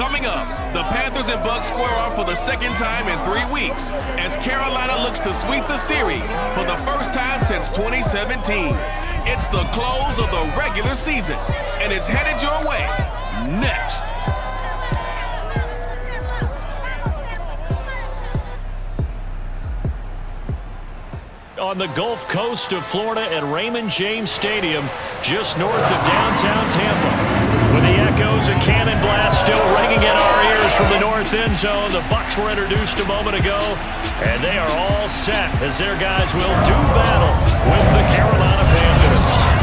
Coming up, the Panthers and Bucs square off for the second time in 3 weeks as Carolina looks to sweep the series for the first time since 2017. It's the close of the regular season, and it's headed your way next. On the Gulf Coast of Florida at Raymond James Stadium, just north of downtown Tampa. With the echoes of cannon blast still ringing in our ears from the north end zone, the Bucs were introduced a moment ago, and they are all set as their guys will do battle with the Carolina Panthers.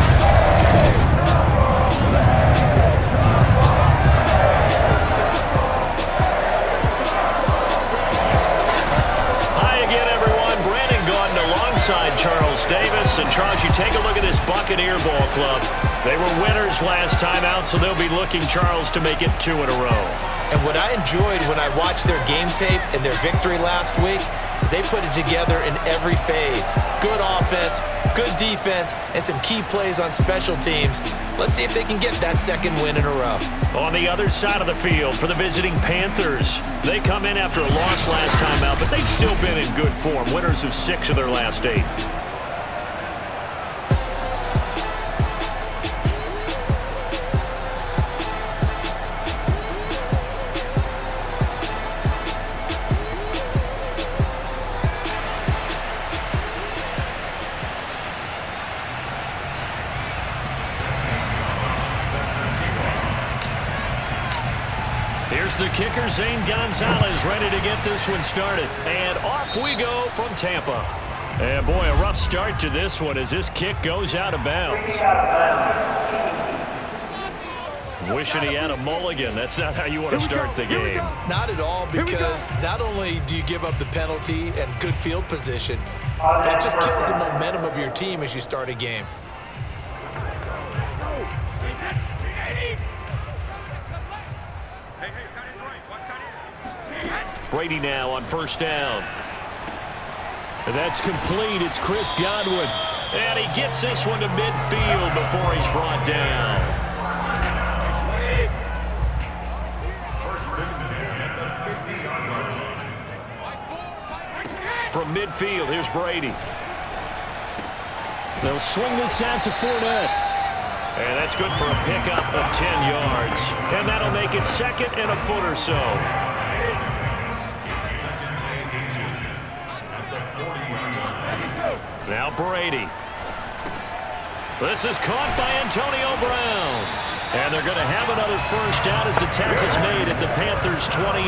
Charles Davis. And Charles, you take a look at this Buccaneer ball club. They were winners last time out, so they'll be looking, Charles, to make it 2 in a row. And what I enjoyed when I watched their game tape and their victory last week is they put it together in every phase. Good offense, good defense, and some key plays on special teams. Let's see if they can get that second win in a row. On the other side of the field for the visiting Panthers, they come in after a loss last time out, but they've still been in good form, winners of 6 of their last 8. Here's the kicker, Zane Gonzalez, ready to get this one started. And off we go from Tampa. And boy, a rough start to this one as this kick goes out of bounds. Wishing he had a mulligan. That's not how you want to start the game. Not at all, because not only do you give up the penalty and good field position, but it just kills the momentum of your team as you start a game. Brady now on first down. And that's complete. It's Chris Godwin. And he gets this one to midfield before he's brought down. From midfield, here's Brady. They'll swing this out to Fournette. And that's good for a pickup of 10 yards. And that'll make it 2nd and a foot or so. Now Brady. This is caught by Antonio Brown. And they're going to have another first down as the tackle's made at the Panthers' 28.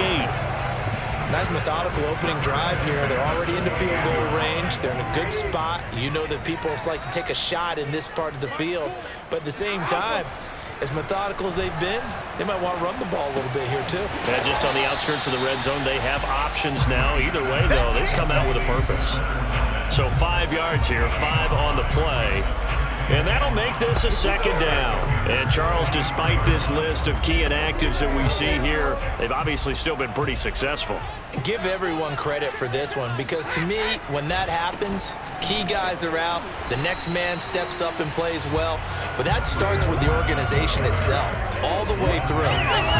Nice methodical opening drive here. They're already into field goal range. They're in a good spot. You know that people like to take a shot in this part of the field. But at the same time, as methodical as they've been, they might want to run the ball a little bit here too. And just on the outskirts of the red zone, they have options now. Either way, though, they've come out with a purpose. So 5 yards here, 5 on the play. And that'll make this a 2nd down. And Charles, despite this list of key inactives that we see here, they've obviously still been pretty successful. Give everyone credit for this one, because to me, when that happens, key guys are out, the next man steps up and plays well, but that starts with the organization itself, all the way through.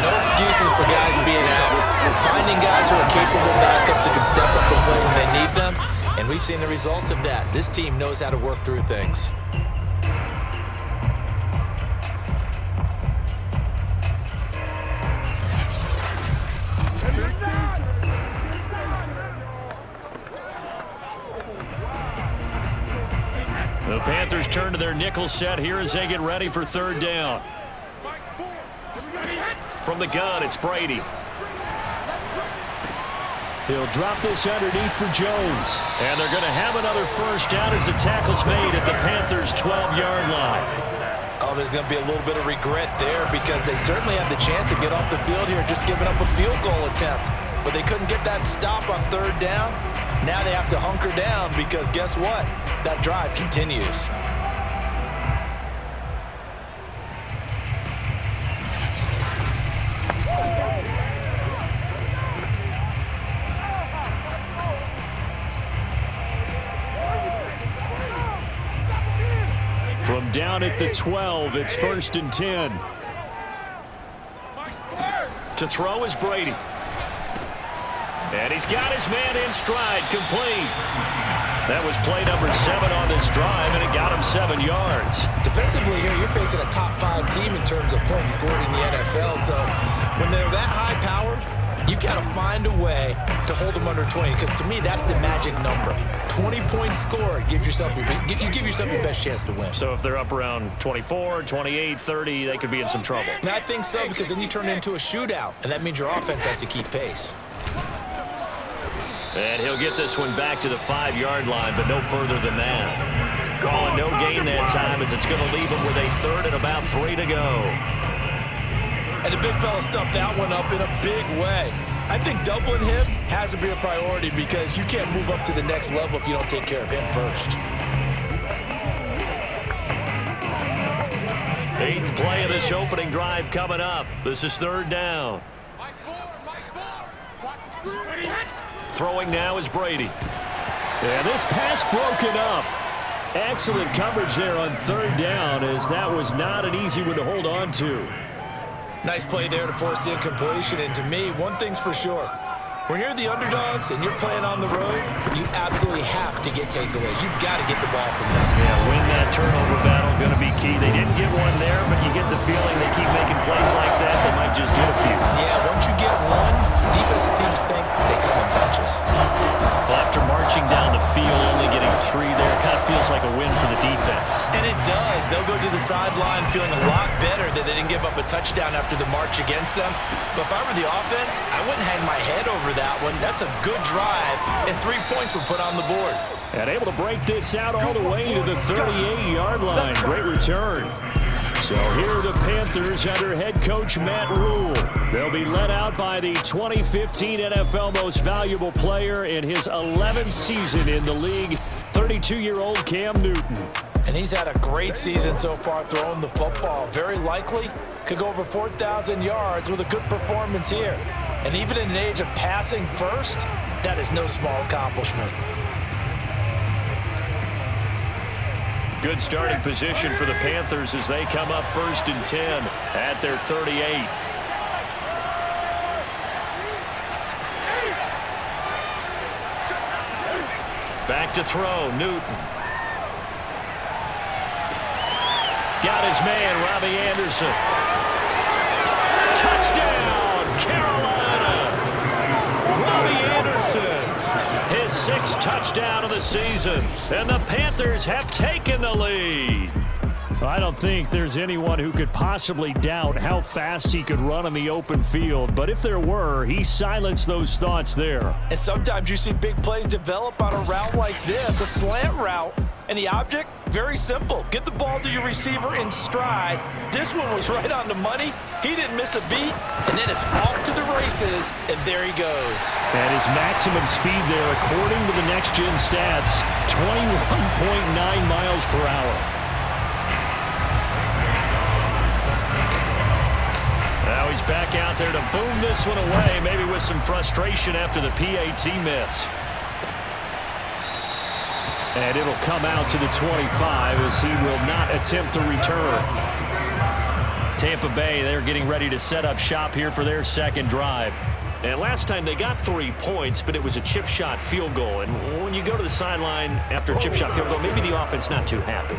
No excuses for guys being out. Finding guys who are capable backups who can step up and play when they need them, and we've seen the results of that. This team knows how to work through things. The Panthers turn to their nickel set here as they get ready for 3rd down. From the gun, it's Brady. He'll drop this underneath for Jones. And they're going to have another first down as the tackle's made at the Panthers' 12-yard line. Oh, there's going to be a little bit of regret there, because they certainly had the chance to get off the field here, just giving up a field goal attempt. But they couldn't get that stop on 3rd down. Now they have to hunker down, because guess what? That drive continues. From down at the 12, it's 1st and 10. To throw is Brady. And he's got his man in stride, complete. That was play number 7 on this drive, and it got him 7 yards. Defensively here, you're facing a top-5 team in terms of points scored in the NFL. So when they're that high-powered, you've got to find a way to hold them under 20, because to me, that's the magic number. 20 points scored gives yourself you give yourself your best chance to win. So if they're up around 24, 28, 30, they could be in some trouble. And I think so, because then you turn it into a shootout, and that means your offense has to keep pace. And he'll get this one back to the 5-yard line, but no further than that. Calling no gain that time, as it's going to leave him with a 3rd and about 3 to go. And the big fella stuffed that one up in a big way. I think doubling him has to be a priority, because you can't move up to the next level if you don't take care of him first. 8th play of this opening drive coming up. This is 3rd down. Throwing now is Brady. And this pass broken up. Excellent coverage there on 3rd down, as that was not an easy one to hold on to. Nice play there to force the incompletion. And to me, one thing's for sure. When you're the underdogs and you're playing on the road, you absolutely have to get takeaways. You've got to get the ball from them. Yeah, win that turnover battle, going to be key. They didn't get one there, but you get the feeling they keep making plays like that, they might just get a few. Yeah, once you get one, defensive teams think they come in bunches. Well, after marching down the field, only getting 3 there, kind of feels like a win for the defense. And it does. They'll go to the sideline feeling a lot better that they didn't give up a touchdown after the march against them. But if I were the offense, I wouldn't hang my head over that one. That's a good drive, and 3 points were put on the board. And able to break this out all the way to the 38-yard line. Great return. So here are the Panthers under head coach Matt Rule. They'll be led out by the 2015 NFL Most Valuable Player in his 11th season in the league, 32-year-old Cam Newton. And he's had a great season so far throwing the football. Very likely could go over 4,000 yards with a good performance here. And even in an age of passing first, that is no small accomplishment. Good starting position for the Panthers as they come up 1st and 10 at their 38. Back to throw, Newton. Got his man, Robbie Anderson. Touchdown, Carolina! Robbie Anderson, his 6th touchdown of the season, and the Panthers have taken the lead. I don't think there's anyone who could possibly doubt how fast he could run on the open field, but if there were, he silenced those thoughts there. And sometimes you see big plays develop on a route like this, a slant route, and the object, very simple. Get the ball to your receiver in stride. This one was right on the money. He didn't miss a beat, and then it's off to the races, and there he goes. And his maximum speed there, according to the next-gen stats, 21.9 miles per hour. Now he's back out there to boom this one away, maybe with some frustration after the PAT miss. And it'll come out to the 25 as he will not attempt to return. Tampa Bay, they're getting ready to set up shop here for their 2nd drive. And last time they got 3 points, but it was a chip shot field goal. And when you go to the sideline after a chip shot field goal, maybe the offense not too happy.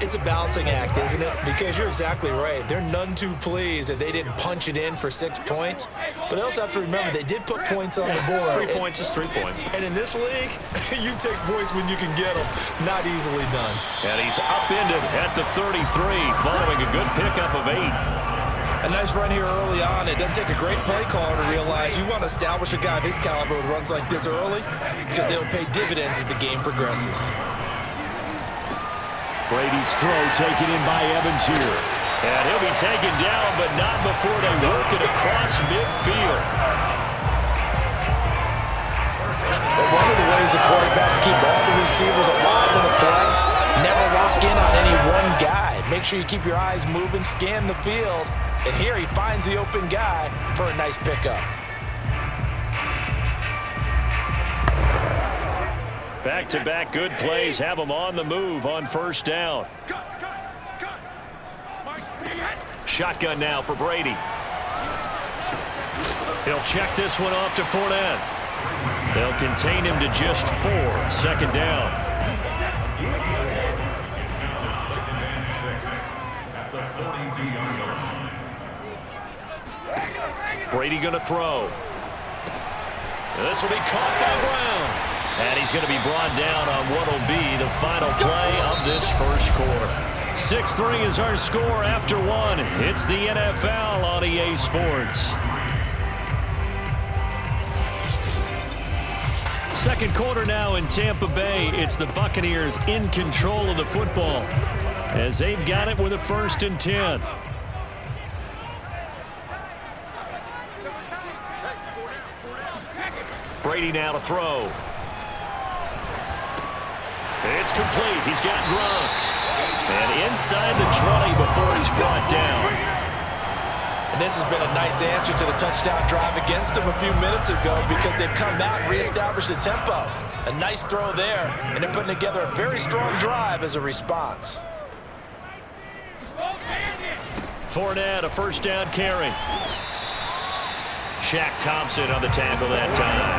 It's a balancing act, isn't it? Because you're exactly right. They're none too pleased that they didn't punch it in for 6 points. But they also have to remember they did put points on the board. 3 points is 3 points. And in this league, you take points when you can get them. Not easily done. And he's upended at the 33, following a good pickup of 8. A nice run here early on. It doesn't take a great play caller to realize you want to establish a guy of his caliber with runs like this early, because they'll pay dividends as the game progresses. Brady's throw taken in by Evans here. And he'll be taken down, but not before they work it across midfield. So one of the ways the quarterbacks keep all the receivers alive in the play, never lock in on any one guy. Make sure you keep your eyes moving, scan the field. And here he finds the open guy for a nice pickup. Back-to-back good plays have them on the move on 1st down. Shotgun now for Brady. He'll check this one off to Fournette. They'll contain him to just 4. 2nd down. Brady going to throw. This will be caught by Brown. And he's going to be brought down on what will be the final play of this first quarter. 6-3 is our score after 1. It's the NFL on EA Sports. Second quarter now in Tampa Bay. It's the Buccaneers in control of the football as they've got it with a 1st and 10. Brady now to throw. It's complete. He's got Gronk. And inside the 20 before he's brought down. And this has been a nice answer to the touchdown drive against them a few minutes ago because they've come out and reestablished the tempo. A nice throw there, and they're putting together a very strong drive as a response. Fournette, a 1st down carry. Shaq Thompson on the tackle that time.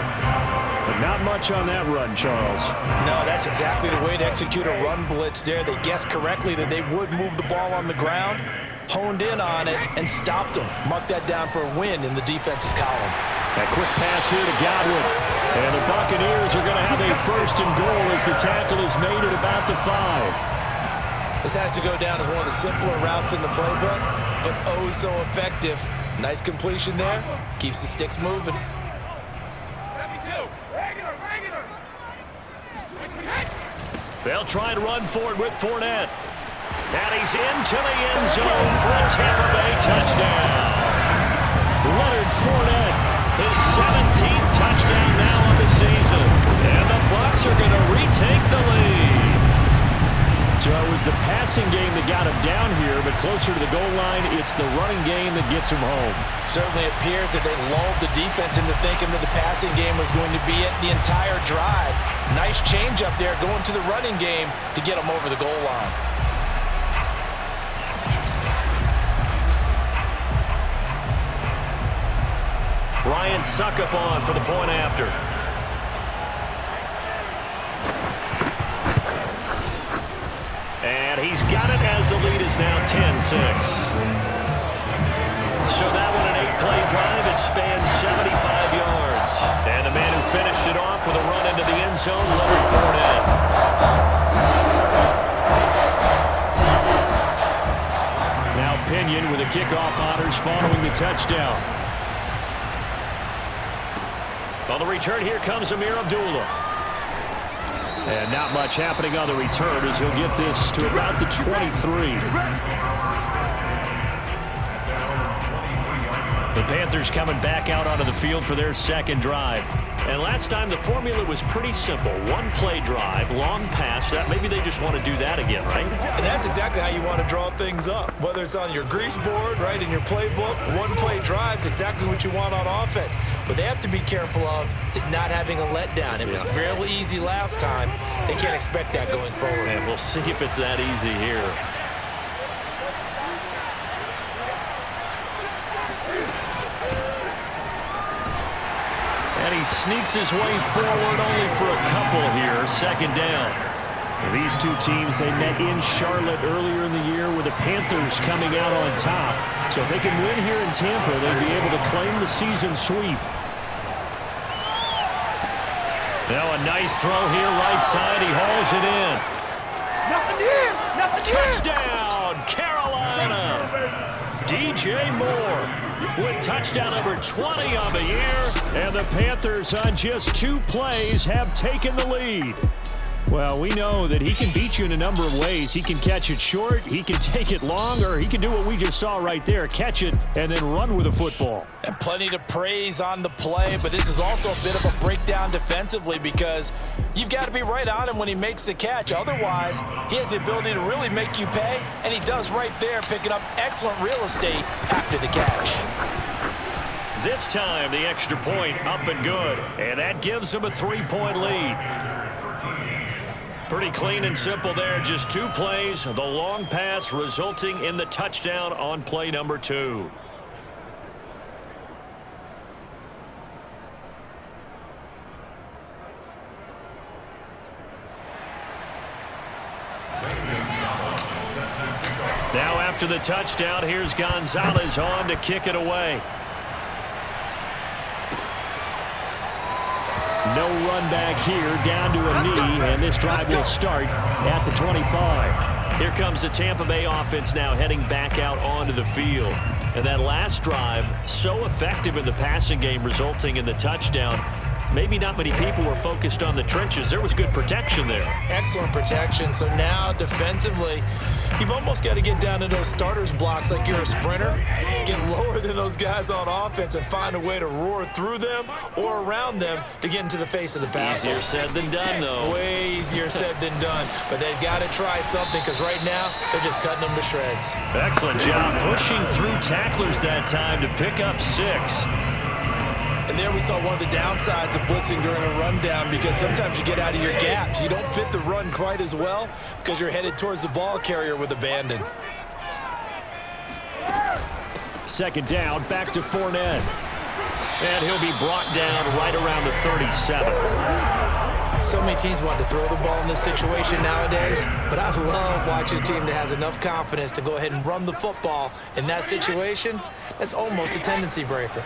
But not much on that run, Charles. No, that's exactly the way to execute a run blitz there. They guessed correctly that they would move the ball on the ground, honed in on it, and stopped them. Mark that down for a win in the defense's column. A quick pass here to Godwin. And the Buccaneers are going to have a 1st and goal as the tackle is made at about the 5. This has to go down as one of the simpler routes in the playbook, but oh so effective. Nice completion there. Keeps the sticks moving. They'll try and run for it with Fournette. And he's into the end zone for a Tampa Bay touchdown. Leonard Fournette, his 17th touchdown now on the season. And the Bucs are going to retake the lead. So it was the passing game that got him down here, but closer to the goal line, it's the running game that gets him home. Certainly appears that they lulled the defense into thinking that the passing game was going to be it the entire drive. Nice change up there going to the running game to get him over the goal line. Ryan Suckup on for the point after. And he's got it as the lead is now 10-6. So that one an 8-play drive. It spans 75 yards. And the man who finished it off with a run into the end zone, Leonard Fournette. Now Pinion with the kickoff honors following the touchdown. On the return, here comes Amir Abdullah. And not much happening on the return as he'll get this to about the 23. The Panthers coming back out onto the field for their 2nd drive. And last time the formula was pretty simple. 1-play drive, long pass. That maybe they just want to do that again, right? And that's exactly how you want to draw things up. Whether it's on your grease board, right, in your playbook, 1-play drive's exactly what you want on offense. What they have to be careful of is not having a letdown. It was real easy last time. They can't expect that going forward. And we'll see if it's that easy here. And he sneaks his way forward only for a couple here. 2nd down. These two teams, they met in Charlotte earlier in the year with the Panthers coming out on top. So if they can win here in Tampa, they'd be able to claim the season sweep. Now a nice throw here right side. He hauls it in. Nothing here. Nothing here. Touchdown, Carolina. DJ Moore with touchdown number 20 on the year. And the Panthers on just 2 plays have taken the lead. Well, we know that he can beat you in a number of ways. He can catch it short, he can take it long, or he can do what we just saw right there, catch it and then run with the football. And plenty to praise on the play, but this is also a bit of a breakdown defensively because you've got to be right on him when he makes the catch. Otherwise, he has the ability to really make you pay, and he does right there, picking up excellent real estate after the catch. This time, the extra point up and good, and that gives him a 3-point lead. Pretty clean and simple there. Just 2 plays. The long pass resulting in the touchdown on play number 2. Now after the touchdown, here's Gonzalez on to kick it away. No run back here, down to a knee, and this drive will start at the 25. Here comes the Tampa Bay offense now heading back out onto the field. And that last drive, so effective in the passing game, resulting in the touchdown. Maybe not many people were focused on the trenches. There was good protection there. Excellent protection. So now defensively, you've almost got to get down to those starters blocks like you're a sprinter. Get lower than those guys on offense and find a way to roar through them or around them to get into the face of the passer. Easier said than done, though. Way easier said than done. But they've got to try something because right now they're just cutting them to shreds. Excellent job pushing through tacklers that time to pick up 6. And there we saw one of the downsides of blitzing during a rundown because sometimes you get out of your gaps. You don't fit the run quite as well because you're headed towards the ball carrier with abandon. Second down, back to Fournette. And he'll be brought down right around the 37. So many teams want to throw the ball in this situation nowadays, but I love watching a team that has enough confidence to go ahead and run the football in that situation. That's almost a tendency breaker.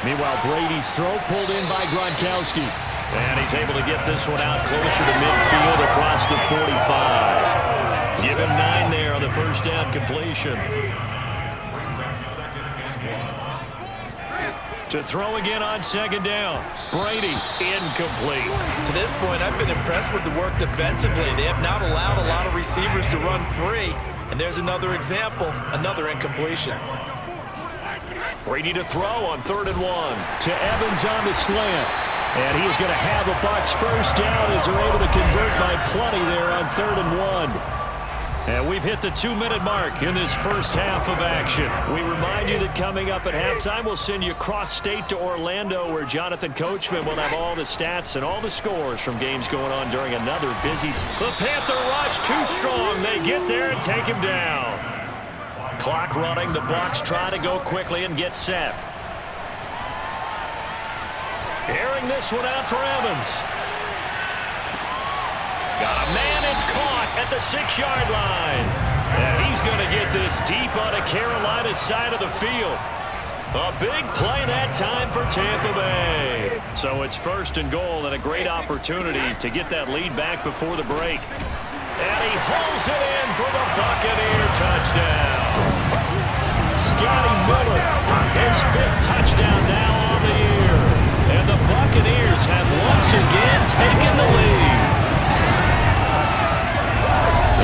Meanwhile, Brady's throw pulled in by Gronkowski. And he's able to get this one out closer to midfield across the 45. Give him 9 there on the first down completion. To throw again on second down. Brady incomplete. To this point, I've been impressed with the work defensively. They have not allowed a lot of receivers to run free. And there's another example, another incompletion. Brady to throw on 3rd and 1. To Evans on the slant. And he's going to have the Bucs first down as they're able to convert by plenty there on 3rd and 1. And we've hit the 2-minute mark in this first half of action. We remind you that coming up at halftime, we'll send you cross-state to Orlando, where Jonathan Coachman will have all the stats and all the scores from games going on during another busy... The Panther rush too strong. They get there and take him down. Clock running. The Bucs try to go quickly and get set. Airing this one out for Evans. Got a man. It's caught at the 6-yard line. And he's going to get this deep on a Carolina side of the field. A big play that time for Tampa Bay. So it's 1st and goal and a great opportunity to get that lead back before the break. And he pulls it in for the Buccaneer touchdown. Scotty Miller, his 5th touchdown now on the year. And the Buccaneers have once again taken the lead.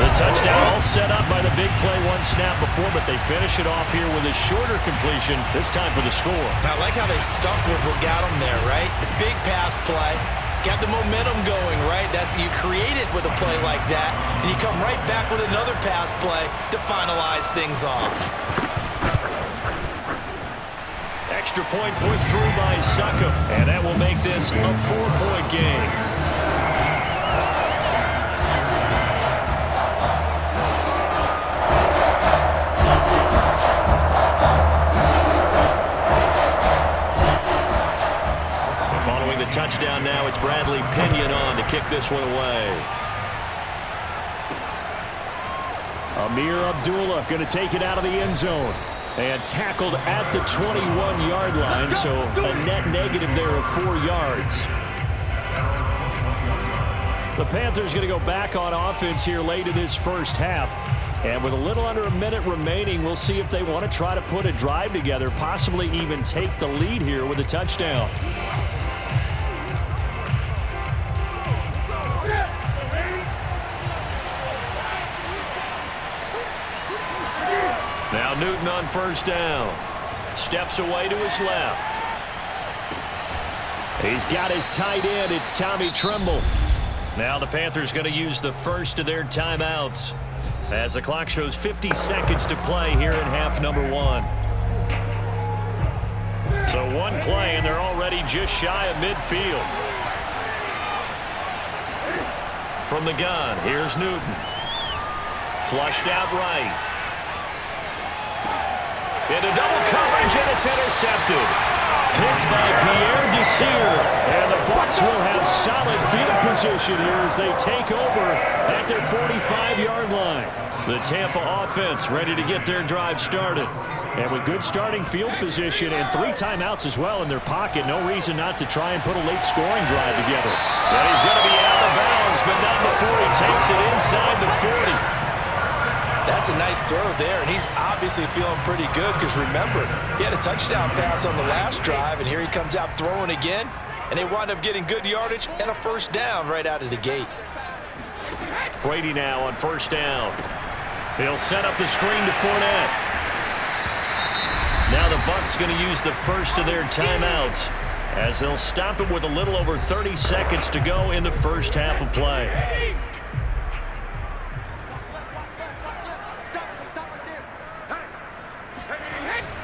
The touchdown all set up by the big play 1 snap before, but they finish it off here with a shorter completion, this time for the score. I like how they stuck with what got them there, right? The big pass play. Got the momentum going, right? You create it with a play like that, and you come right back with another pass play to finalize things off. Extra point put through by Succop, and that will make this a 4-point game. Following the touchdown now, it's Bradley Pinion on to kick this one away. Amir Abdullah going to take it out of the end zone. And tackled at the 21-yard line, so a net negative there of 4 yards. The Panthers going to go back on offense here late in this first half. And with a little under a minute remaining, we'll see if they want to try to put a drive together, possibly even take the lead here with a touchdown. Now Newton on first down. Steps away to his left. He's got his tight end. It's Tommy Tremble. Now the Panthers going to use the first of their timeouts as the clock shows 50 seconds to play here in half number 1. So 1 play, and they're already just shy of midfield. From the gun, here's Newton. Flushed out right. Into double coverage, and it's intercepted. Picked by Pierre Desir. And the Bucs will have solid field position here as they take over at their 45-yard line. The Tampa offense ready to get their drive started. And with good starting field position and 3 timeouts as well in their pocket, no reason not to try and put a late scoring drive together. And he's going to be out of bounds, but not before he takes it inside the 40. That's a nice throw there, and he's obviously feeling pretty good because, remember, he had a touchdown pass on the last drive, and here he comes out throwing again, and they wind up getting good yardage and a first down right out of the gate. Brady now on first down. He'll set up the screen to Fournette. Now the Bucs going to use the first of their timeouts as they'll stop it with a little over 30 seconds to go in the first half of play.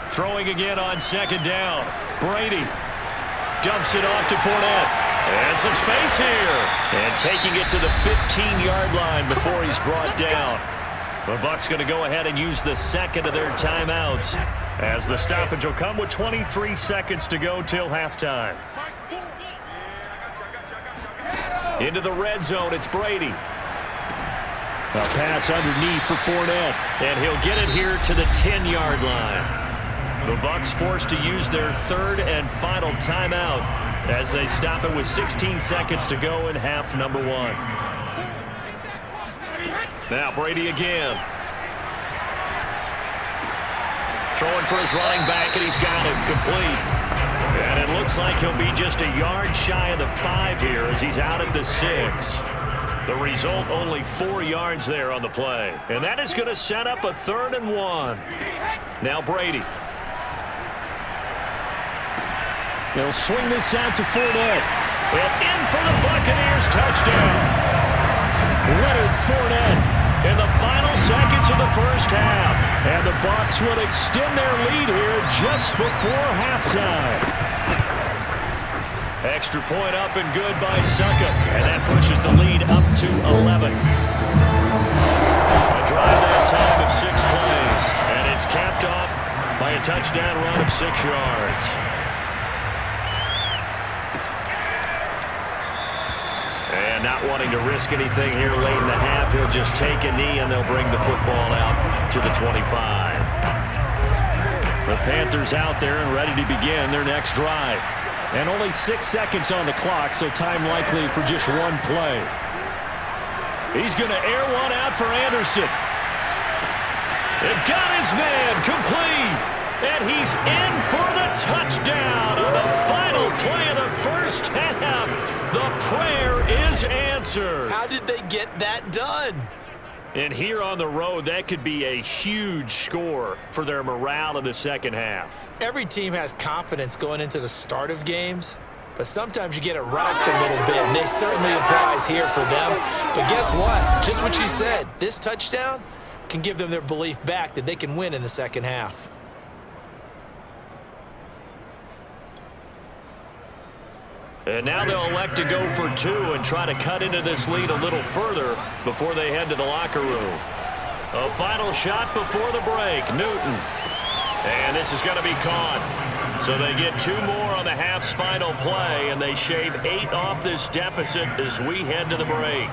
Throwing again on second down. Brady dumps it off to Fournette. And some space here. And taking it to the 15-yard line before he's brought down. The Bucs going to go ahead and use the second of their timeouts as the stoppage will come with 23 seconds to go till halftime. Into the red zone, it's Brady. A pass underneath for Fournette. And he'll get it here to the 10-yard line. The Bucs forced to use their third and final timeout as they stop it with 16 seconds to go in half number 1. Now Brady again. Throwing for his running back, and he's got it complete. And it looks like he'll be just a yard shy of the 5 here as he's out at the 6. The result, only 4 yards there on the play. And that is going to set up a 3rd and 1. Now Brady. They'll swing this out to Fournette. And in for the Buccaneers touchdown. Leonard Fournette in the final seconds of the first half. And the Bucs will extend their lead here just before halftime. Extra point up and good by Suckup. And that pushes the lead up to 11. A drive that time of 6 plays. And it's capped off by a touchdown run of 6 yards. And not wanting to risk anything here late in the half, he'll just take a knee and they'll bring the football out to the 25. The Panthers out there and ready to begin their next drive. And only 6 seconds on the clock, so time likely for just 1 play. He's going to air one out for Anderson. It got his man complete. And he's in for the touchdown on the final play of the first half. The prayer is answered. How did they get that done? And here on the road, that could be a huge score for their morale in the second half. Every team has confidence going into the start of games, but sometimes you get it rocked a little bit, and this certainly applies here for them. But guess what? Just what you said, this touchdown can give them their belief back that they can win in the second half. And now they'll elect to go for 2 and try to cut into this lead a little further before they head to the locker room. A final shot before the break. Newton. And this is going to be caught. So they get 2 more on the half's final play, and they shave 8 off this deficit as we head to the break.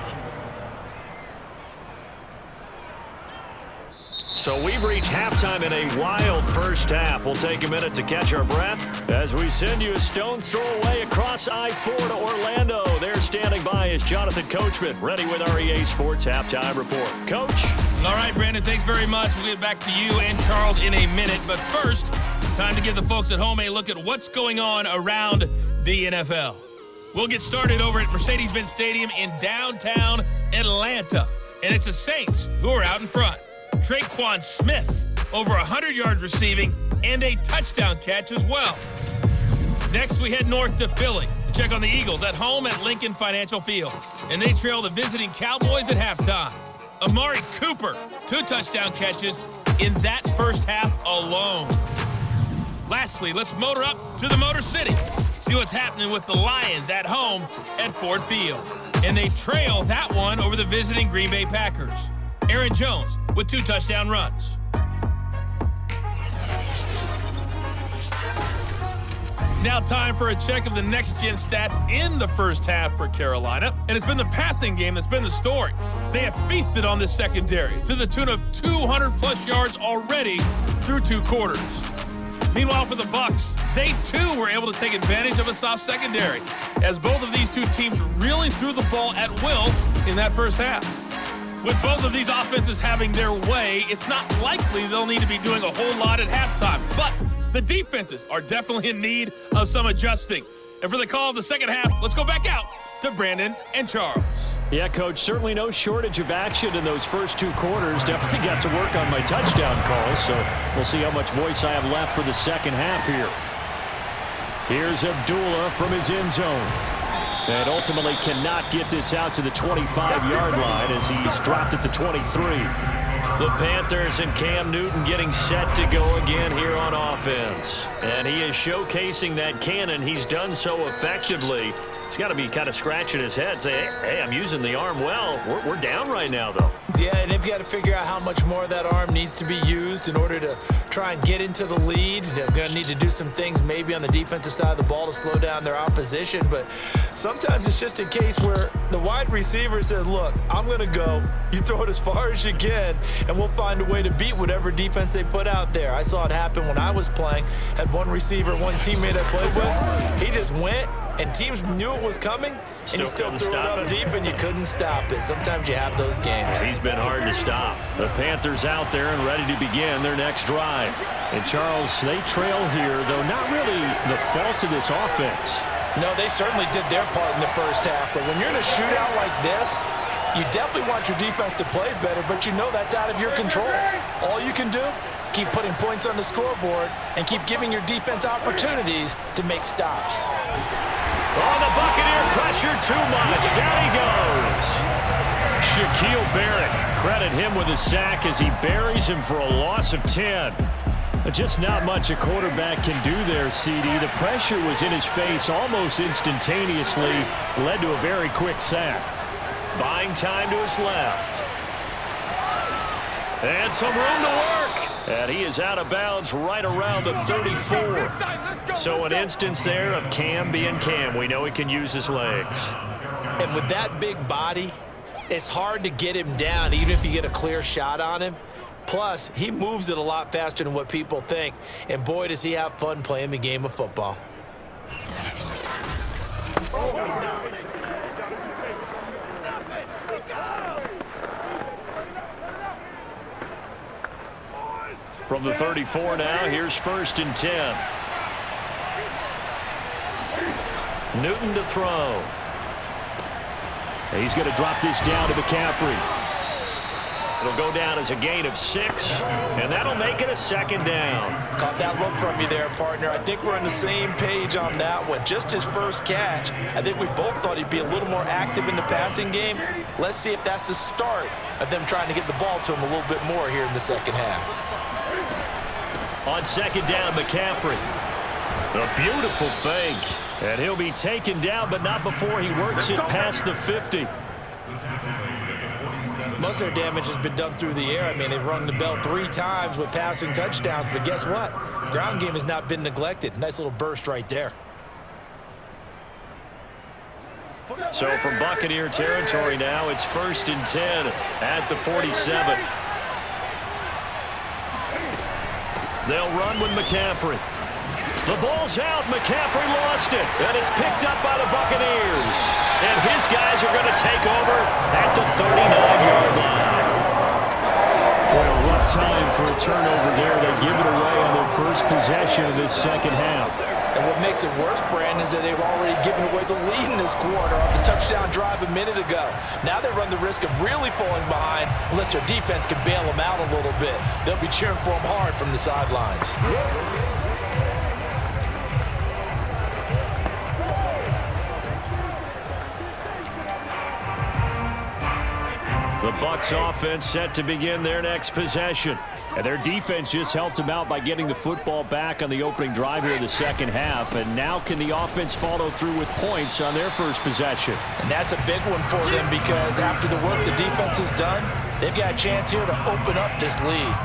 So we've reached halftime in a wild first half. We'll take a minute to catch our breath as we send you a stone's throw away across I-4 to Orlando. There standing by is Jonathan Coachman, ready with our EA Sports Halftime Report. Coach? All right, Brandon, thanks very much. We'll get back to you and Charles in a minute. But first, time to give the folks at home a look at what's going on around the NFL. We'll get started over at Mercedes-Benz Stadium in downtown Atlanta. And it's the Saints who are out in front. Traquan Smith, over 100 yards receiving and a touchdown catch as well. Next, we head north to Philly to check on the Eagles at home at Lincoln Financial Field. And they trail the visiting Cowboys at halftime. Amari Cooper, 2 touchdown catches in that first half alone. Lastly, let's motor up to the Motor City. See what's happening with the Lions at home at Ford Field. And they trail that one over the visiting Green Bay Packers. Aaron Jones with 2 touchdown runs. Now time for a check of the next-gen stats in the first half for Carolina. And it's been the passing game that's been the story. They have feasted on this secondary to the tune of 200-plus yards already through 2 quarters. Meanwhile, for the Bucs, they too were able to take advantage of a soft secondary, as both of these two teams really threw the ball at will in that first half. With both of these offenses having their way, it's not likely they'll need to be doing a whole lot at halftime. But the defenses are definitely in need of some adjusting. And for the call of the second half, let's go back out to Brandon and Charles. Yeah, Coach, certainly no shortage of action in those first 2 quarters. Definitely got to work on my touchdown calls, so we'll see how much voice I have left for the second half here. Here's Abdullah from his end zone. And ultimately cannot get this out to the 25-yard line as he's dropped at the 23. The Panthers and Cam Newton getting set to go again here on offense. And he is showcasing that cannon. He's done so effectively. He's got to be kind of scratching his head, say, hey, I'm using the arm well. We're down right now, though. Yeah, and they've got to figure out how much more of that arm needs to be used in order to try and get into the lead. They're going to need to do some things maybe on the defensive side of the ball to slow down their opposition. But sometimes it's just a case where the wide receiver says, look, I'm going to go. You throw it as far as you can, and we'll find a way to beat whatever defense they put out there. I saw it happen when I was playing. Had one receiver, one teammate I played with. He just went, and teams knew it was coming, and he still threw it up deep, and you couldn't stop it. Sometimes you have those games. He's been hard to stop. The Panthers out there and ready to begin their next drive. And Charles, they trail here, though not really the fault of this offense. No, they certainly did their part in the first half, but when you're in a shootout like this, you definitely want your defense to play better, but you know that's out of your control. All you can do, keep putting points on the scoreboard and keep giving your defense opportunities to make stops. Oh, the Buccaneer pressure too much. Down he goes. Shaquille Barrett, credit him with a sack as he buries him for a loss of 10. Just not much a quarterback can do there, CD. The pressure was in his face almost instantaneously, led to a very quick sack. Buying time to his left. And some room to work. And he is out of bounds right around the 34. So an instance there of Cam being Cam. We know he can use his legs. And with that big body, it's hard to get him down, even if you get a clear shot on him. Plus, he moves it a lot faster than what people think. And boy, does he have fun playing the game of football. From the 34 now, here's 1st and 10. Newton to throw. He's going to drop this down to McCaffrey. It'll go down as a gain of 6, and that'll make it a 2nd down. Caught that look from you there, partner. I think we're on the same page on that one. Just his first catch. I think we both thought he'd be a little more active in the passing game. Let's see if that's the start of them trying to get the ball to him a little bit more here in the second half. On 2nd down, McCaffrey. A beautiful fake. And he'll be taken down, but not before he works it past the 50. Most of their damage has been done through the air. I mean, they've rung the bell 3 times with passing touchdowns, but guess what? Ground game has not been neglected. Nice little burst right there. So from Buccaneer territory now, it's 1st and 10 at the 47. They'll run with McCaffrey. The ball's out. McCaffrey lost it, and it's picked up by the Buccaneers. And his guys are going to take over at the 39-yard line. Boy, a rough time for a turnover there. They give it away on their first possession of this second half. And what makes it worse, Brandon, is that they've already given away the lead in this quarter off the touchdown drive a minute ago. Now they run the risk of really falling behind unless their defense can bail them out a little bit. They'll be cheering for them hard from the sidelines. The Bucs offense set to begin their next possession. And their defense just helped them out by getting the football back on the opening drive here in the second half. And now can the offense follow through with points on their first possession? And that's a big one for them because after the work the defense has done, they've got a chance here to open up this lead.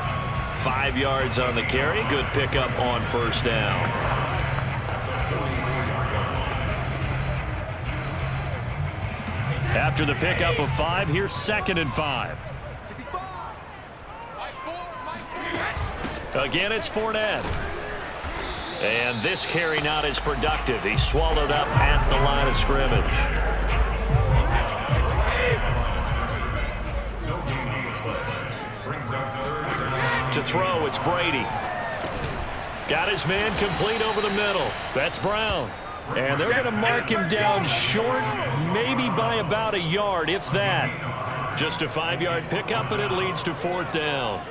5 yards on the carry. Good pickup on 1st down. After the pickup of 5, here's 2nd and 5. Again, it's Fournette. And this carry not as productive. He's swallowed up at the line of scrimmage. To throw, it's Brady. Got his man complete over the middle. That's Brown. And they're going to mark him down short, maybe by about a yard, if that. Just a 5-yard pickup, and it leads to 4th down.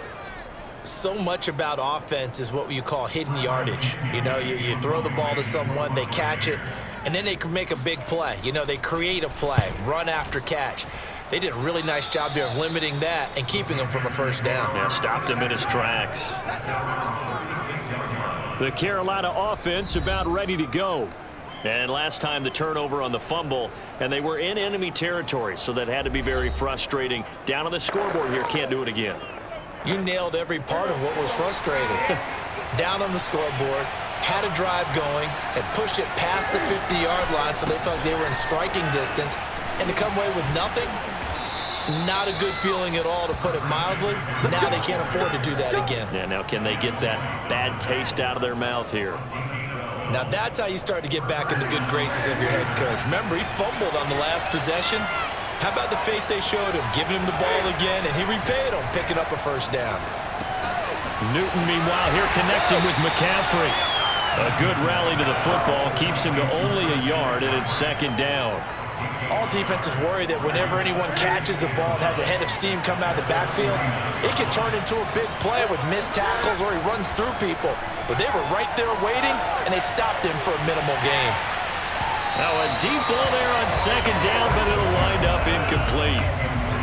So much about offense is what you call hidden yardage. You know, you throw the ball to someone, they catch it, and then they can make a big play. You know, they create a play, run after catch. They did a really nice job there of limiting that and keeping him from a 1st down. Yeah, stopped him in his tracks. The Carolina offense about ready to go. And last time the turnover on the fumble, and they were in enemy territory, so that had to be very frustrating. Down on the scoreboard here, can't do it again. You nailed every part of what was frustrating. Down on the scoreboard, had a drive going, had pushed it past the 50-yard line, so they felt they were in striking distance, and to come away with nothing, not a good feeling at all, to put it mildly. Now they can't afford to do that again. Yeah, now can they get that bad taste out of their mouth here? Now that's how you start to get back in the good graces of your head coach. Remember, he fumbled on the last possession. How about the faith they showed him, giving him the ball again, and he repaid him, picking up a 1st down. Newton, meanwhile, here connecting with McCaffrey. A good rally to the football keeps him to only a yard, and it's 2nd down. All defenses worry that whenever anyone catches the ball and has a head of steam come out of the backfield, it can turn into a big play with missed tackles or he runs through people. But they were right there waiting, and they stopped him for a minimal gain. Now a deep ball there on 2nd down, but it'll wind up incomplete.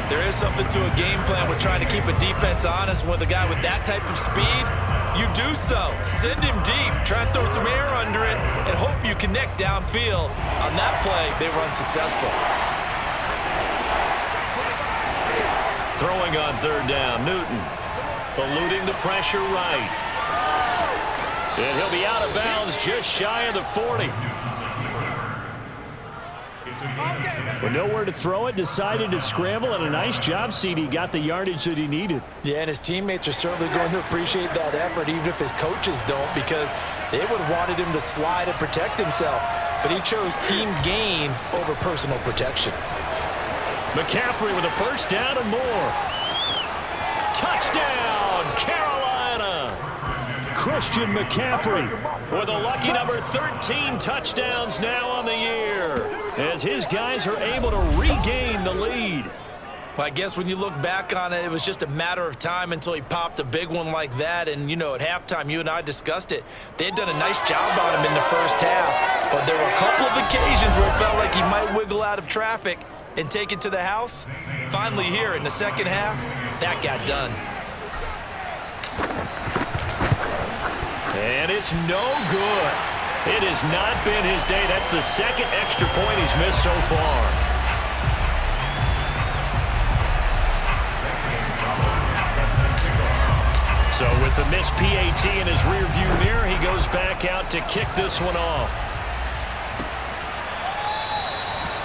There is something to a game plan with trying to keep a defense honest. With a guy with that type of speed, you do so. Send him deep, try and throw some air under it, and hope you connect downfield. On that play, they were unsuccessful. Throwing on 3rd down, Newton. Eluding the pressure right. And he'll be out of bounds just shy of the 40. With nowhere to throw it, decided to scramble, and a nice job, CD. Got the yardage that he needed. Yeah, and his teammates are certainly going to appreciate that effort, even if his coaches don't, because they would have wanted him to slide and protect himself. But he chose team gain over personal protection. McCaffrey with a 1st down and more. Touchdown, Carolina! Christian McCaffrey with a lucky number 13 touchdowns now on the year, as his guys are able to regain the lead. Well, I guess when you look back on it, it was just a matter of time until he popped a big one like that. And, you know, at halftime, you and I discussed it. They had done a nice job on him in the 1st half. But there were a couple of occasions where it felt like he might wiggle out of traffic and take it to the house. Finally here in the 2nd half, that got done. And it's no good. It has not been his day. That's the 2nd extra point he's missed so far. So with the missed PAT in his rearview mirror, he goes back out to kick this one off.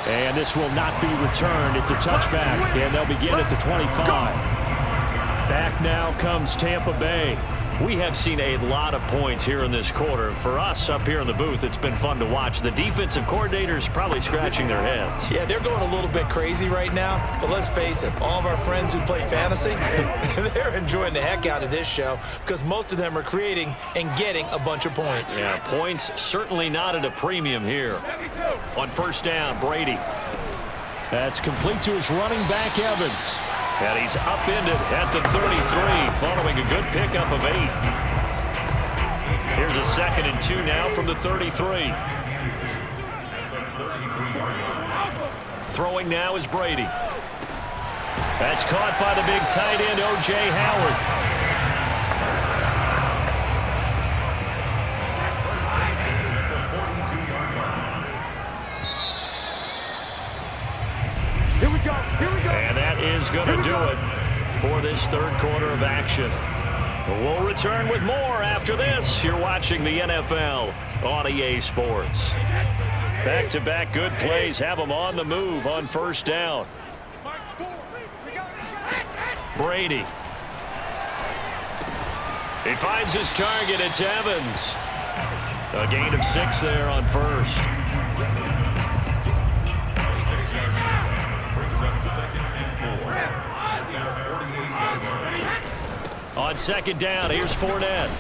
And this will not be returned. It's a touchback, and they'll begin at the 25. Back now comes Tampa Bay. We have seen a lot of points here in this quarter. For us up here in the booth, it's been fun to watch. The defensive coordinators probably scratching their heads. Yeah, they're going a little bit crazy right now. But let's face it, all of our friends who play fantasy, they're enjoying the heck out of this show because most of them are creating and getting a bunch of points. Yeah, points certainly not at a premium here. On 1st down, Brady. That's complete to his running back, Evans. And he's upended at the 33, following a good pickup of 8. Here's a 2nd and 2 now from the 33. Throwing now is Brady. That's caught by the big tight end, O.J. Howard. And that is going to do it for this 3rd quarter of action. We'll return with more after this. You're watching the NFL on EA Sports. Back-to-back good plays have him on the move on first down. Brady. He finds his target. It's Evans. A gain of 6 there on first. On second down, here's Fournette.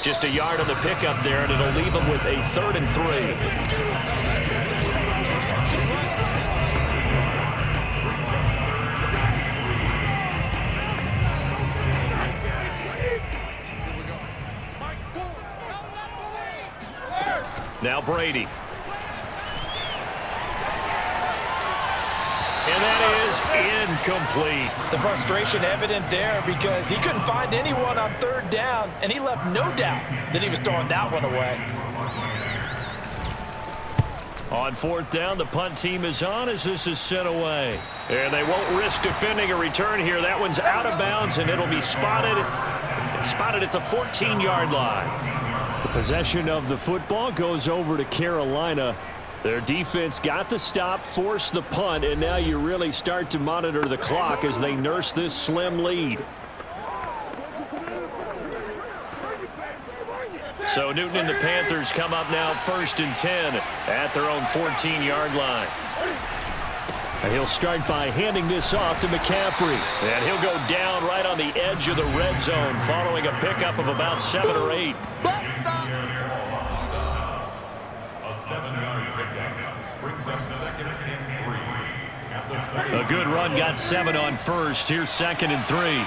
Just a yard on the pickup there, and it'll leave him with a 3rd and 3. Now Brady. And that is incomplete. The frustration evident there because he couldn't find anyone on 3rd down, and he left no doubt that he was throwing that one away. On 4th down, the punt team is on as this is sent away. And they won't risk defending a return here. That one's out of bounds, and it'll be spotted at the 14-yard line. The possession of the football goes over to Carolina. Their defense got the stop, forced the punt, and now you really start to monitor the clock as they nurse this slim lead. So Newton and the Panthers come up now 1st and 10 at their own 14-yard line. And he'll start by handing this off to McCaffrey. And he'll go down right on the edge of the red zone following a pickup of about 7 or 8. A good run got 7 on first. Here's 2nd and 3.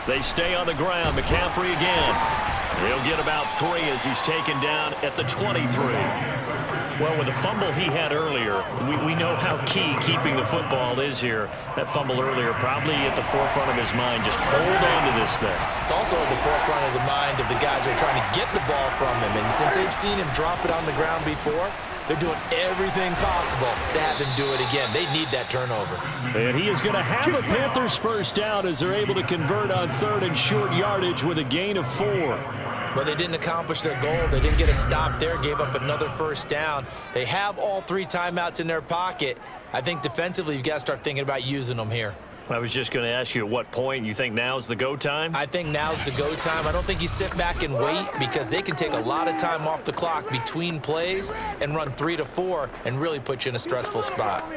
They stay on the ground. McCaffrey again. He'll get about 3 as he's taken down at the 23. Well, with the fumble he had earlier, we know how key keeping the football is here. That fumble earlier probably at the forefront of his mind. Just hold on to this thing. It's also at the forefront of the mind of the guys who are trying to get the ball from him. And since they've seen him drop it on the ground before, they're doing everything possible to have him do it again. They need that turnover. And he is going to have a Panthers first down as they're able to convert on 3rd and short yardage with a gain of 4. But they didn't accomplish their goal. They didn't get a stop there, gave up another first down. They have all 3 timeouts in their pocket. I think defensively you've got to start thinking about using them here. I was just going to ask you at what point you think now's the go time? I think now's the go time. I don't think you sit back and wait because they can take a lot of time off the clock between plays and run 3 to 4 and really put you in a stressful spot.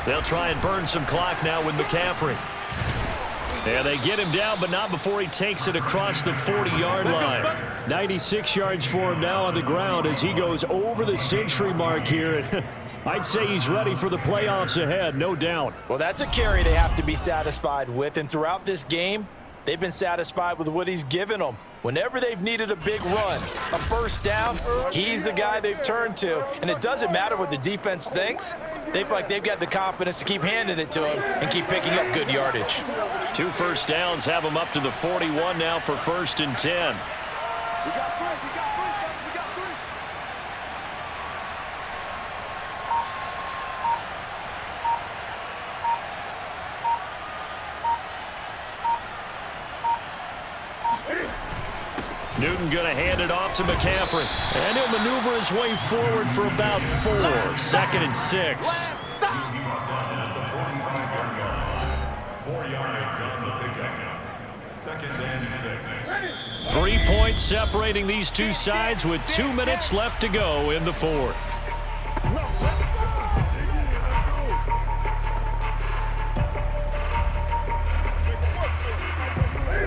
They'll try and burn some clock now with McCaffrey. And they get him down, but not before he takes it across the 40-yard line. 96 yards for him now on the ground as he goes over the century mark here. I'd say he's ready for the playoffs ahead, no doubt. Well, that's a carry they have to be satisfied with. And throughout this game, they've been satisfied with what he's given them. Whenever they've needed a big run, a first down, he's the guy they've turned to. And it doesn't matter what the defense thinks. They feel like they've got the confidence to keep handing it to him and keep picking up good yardage. 2 first downs have him up to the 41 now for 1st and 10. Newton going to hand it off to McCaffrey. And he'll maneuver his way forward for about 4. 2nd and 6. 4 yards on the pickup. 2nd and 6. 3 points separating these two sides with 2 minutes left to go in the 4th.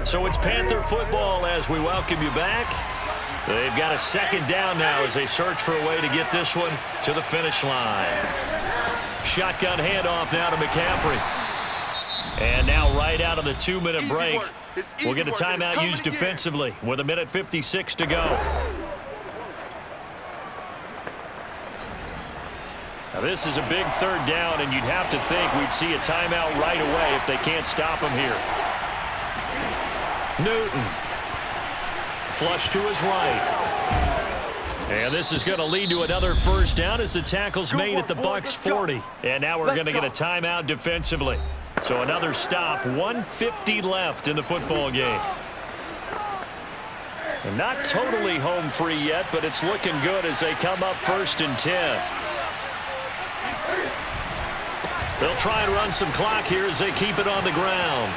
So it's Panther football as we welcome you back. They've got a 2nd down now as they search for a way to get this one to the finish line. Shotgun handoff now to McCaffrey. And now right out of the 2-minute break, we'll get a timeout used defensively with 1:56 to go. This is a big third down, and you'd have to think we'd see a timeout right away if they can't stop him here. Newton. Flush to his right. And this is going to lead to another first down as the tackle's made at the Bucs 40. And now we're going to get a timeout defensively. So another stop, 1:50 left in the football game. And not totally home free yet, but it's looking good as they come up 1st and 10. They'll try and run some clock here as they keep it on the ground.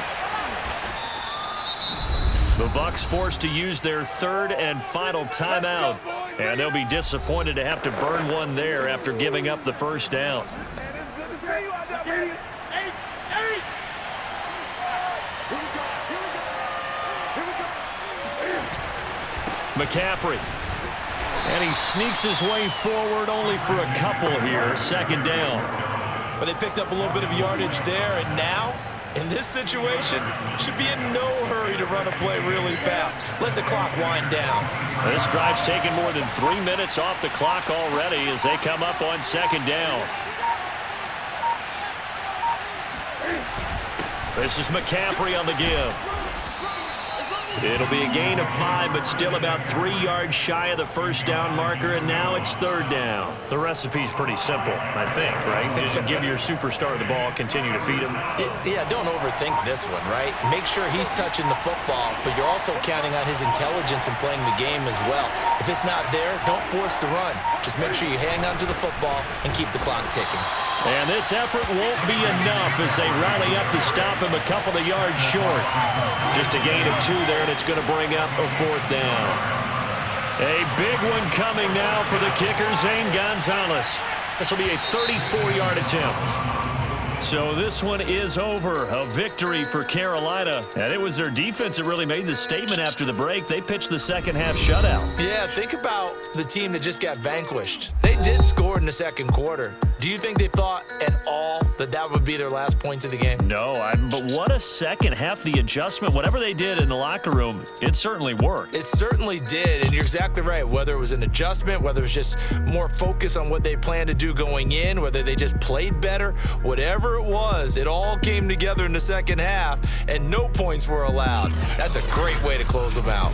The Bucs forced to use their 3rd and final timeout, and they'll be disappointed to have to burn one there after giving up the first down. McCaffrey. And he sneaks his way forward only for a couple here. 2nd down. But they picked up a little bit of yardage there, and now, in this situation, should be in no hurry to run a play really fast. Let the clock wind down. This drive's taken more than 3 minutes off the clock already as they come up on 2nd down. This is McCaffrey on the give. It'll be a gain of 5, but still about 3 yards shy of the first down marker, and now it's 3rd down. The recipe's pretty simple, I think, right? Just give your superstar the ball, continue to feed him. Yeah, don't overthink this one, right? Make sure he's touching the football, but you're also counting on his intelligence in playing the game as well. If it's not there, don't force the run. Just make sure you hang on to the football and keep the clock ticking. And this effort won't be enough as they rally up to stop him a couple of yards short. Just a gain of 2 there, and it's going to bring up a 4th down. A big one coming now for the kicker, Zane Gonzalez. This will be a 34-yard attempt. So this one is over. A victory for Carolina. And it was their defense that really made the statement after the break. They pitched the second-half shutout. Yeah, think about the team that just got vanquished. They did score in the 2nd quarter. Do you think they thought at all that that would be their last points of the game? No, but what a second half. The adjustment, whatever they did in the locker room, it certainly worked. It certainly did, and you're exactly right. Whether it was an adjustment, whether it was just more focus on what they planned to do going in, whether they just played better, whatever it was, it all came together in the 2nd half, and no points were allowed. That's a great way to close them out.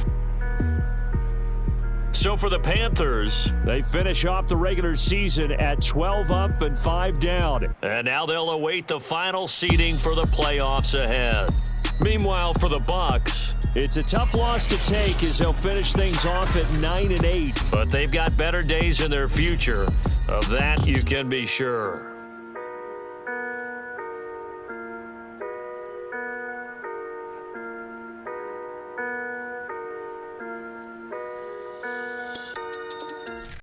So for the Panthers, they finish off the regular season at 12 up and 5 down. And now they'll await the final seeding for the playoffs ahead. Meanwhile, for the Bucs, it's a tough loss to take as they'll finish things off at 9 and 8. But they've got better days in their future. Of that, you can be sure.